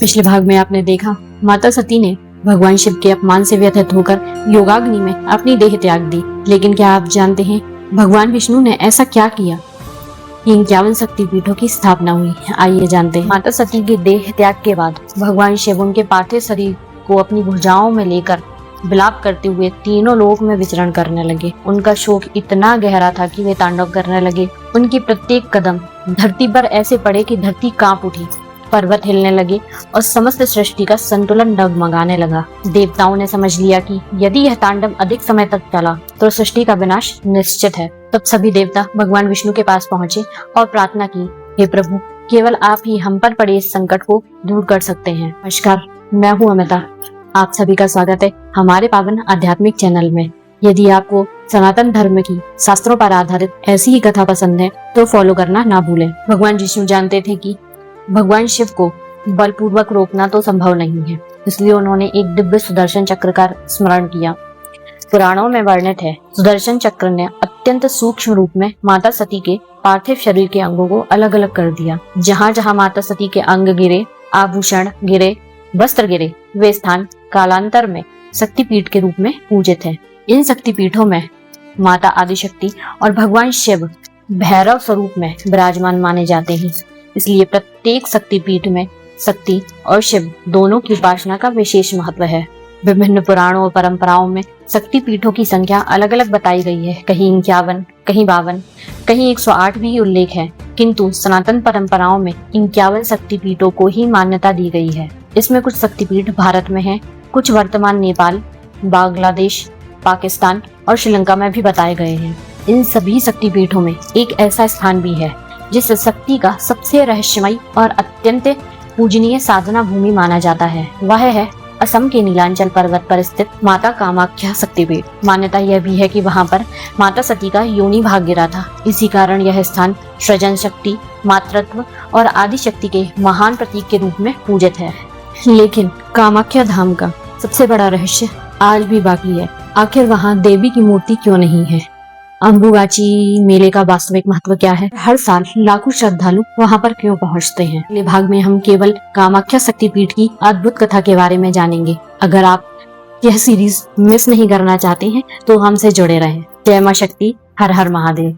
पिछले भाग में आपने देखा माता सती ने भगवान शिव के अपमान से व्यथित होकर योगाग्नि में अपनी देह त्याग दी। लेकिन क्या आप जानते हैं भगवान विष्णु ने ऐसा क्या किया कि 51 शक्तिपीठों की स्थापना हुई? आइए जानते हैं। माता सती के देह त्याग के बाद भगवान शिव उनके पार्थिव शरीर को अपनी भुजाओं में लेकर विलाप करते हुए तीनों लोक में विचरण करने लगे। उनका शोक इतना गहरा था कि वे तांडव करने लगे। उनकी प्रत्येक कदम धरती पर ऐसे पड़े कि धरती कांप उठी, पर्वत हिलने लगे और समस्त सृष्टि का संतुलन डगमगाने लगा। देवताओं ने समझ लिया कि यदि यह तांडव अधिक समय तक चला तो सृष्टि का विनाश निश्चित है। तब सभी देवता भगवान विष्णु के पास पहुंचे और प्रार्थना की, हे प्रभु, केवल आप ही हम पर पड़े इस संकट को दूर कर सकते हैं। नमस्कार, मैं हूँ अमिता। आप सभी का स्वागत है हमारे पावन आध्यात्मिक चैनल में। यदि आपको सनातन धर्म की शास्त्रों पर आधारित ऐसी ही कथा पसंद है तो फॉलो करना ना भूलें। भगवान विष्णु जानते थे कि भगवान शिव को बलपूर्वक रोकना तो संभव नहीं है, इसलिए उन्होंने एक दिव्य सुदर्शन चक्र का स्मरण किया। पुराणों में वर्णित है, सुदर्शन चक्र ने अत्यंत सूक्ष्म रूप में माता सती के पार्थिव शरीर के अंगों को अलग अलग कर दिया। जहाँ जहाँ माता सती के अंग गिरे, आभूषण गिरे, वस्त्र गिरे, वे स्थान कालांतर में शक्तिपीठ के रूप में पूजित है। इन शक्तिपीठों में माता आदिशक्ति और भगवान शिव भैरव स्वरूप में विराजमान माने जाते हैं। इसलिए प्रत्येक शक्तिपीठ में शक्ति और शिव दोनों की उपासना का विशेष महत्व है। विभिन्न पुराणों और परंपराओं में शक्तिपीठों की संख्या अलग अलग बताई गई है। कहीं 51, कहीं 52, कहीं 108 भी उल्लेख है, किंतु सनातन परंपराओं में 51 शक्तिपीठों को ही मान्यता दी गई है। इसमें कुछ शक्तिपीठ भारत में हैं, कुछ वर्तमान नेपाल, बांग्लादेश, पाकिस्तान और श्रीलंका में भी बताए गए हैं। इन सभी शक्तिपीठों में एक ऐसा स्थान भी है जिस शक्ति का सबसे रहस्यमयी और अत्यंत पूजनीय साधना भूमि माना जाता है। वह है असम के नीलांचल पर्वत पर स्थित माता कामाख्या शक्तिपीठ। मान्यता यह भी है कि वहां पर माता सती का योनि भाग गिरा था। इसी कारण यह स्थान सृजन शक्ति, मातृत्व और आदि शक्ति के महान प्रतीक के रूप में पूजित है। लेकिन कामाख्या धाम का सबसे बड़ा रहस्य आज भी बाकी है। आखिर वहाँ देवी की मूर्ति क्यों नहीं है? अम्बुबाची मेले का वास्तविक महत्व क्या है? हर साल लाखों श्रद्धालु वहां पर क्यों पहुंचते हैं? अगले भाग में हम केवल कामाख्या शक्तिपीठ की अद्भुत कथा के बारे में जानेंगे। अगर आप यह सीरीज मिस नहीं करना चाहते हैं तो हमसे जुड़े रहें। जय मां शक्ति, हर हर महादेव।